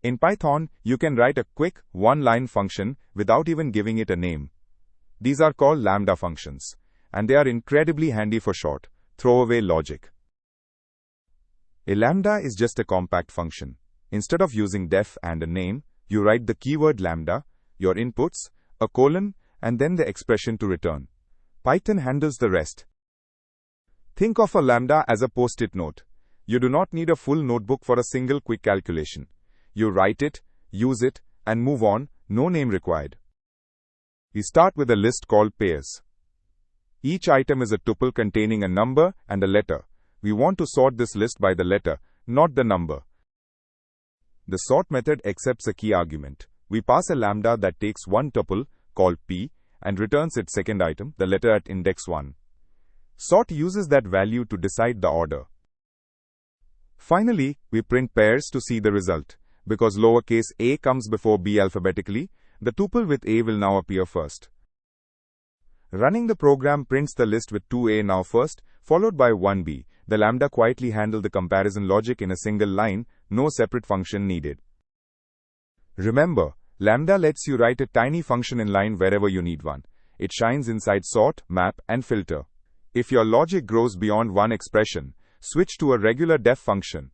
In Python, you can write a quick, one-line function without even giving it a name. These are called lambda functions, and they are incredibly handy for short, throwaway logic. A lambda is just a compact function. Instead of using def and a name, you write the keyword lambda, your inputs, a colon, and then the expression to return. Python handles the rest. Think of a lambda as a post-it note. You do not need a full notebook for a single quick calculation. You write it, use it, and move on, no name required. We start with a list called pairs. Each item is a tuple containing a number and a letter. We want to sort this list by the letter, not the number. The sort method accepts a key argument. We pass a lambda that takes one tuple, called p, and returns its second item, the letter at index 1. Sort uses that value to decide the order. Finally, we print pairs to see the result. Because lowercase a comes before b alphabetically, the tuple with a will now appear first. Running the program prints the list with 2a now first, followed by 1b. The lambda quietly handles the comparison logic in a single line, no separate function needed. Remember, lambda lets you write a tiny function in line wherever you need one. It shines inside sort, map, and filter. If your logic grows beyond one expression, switch to a regular def function.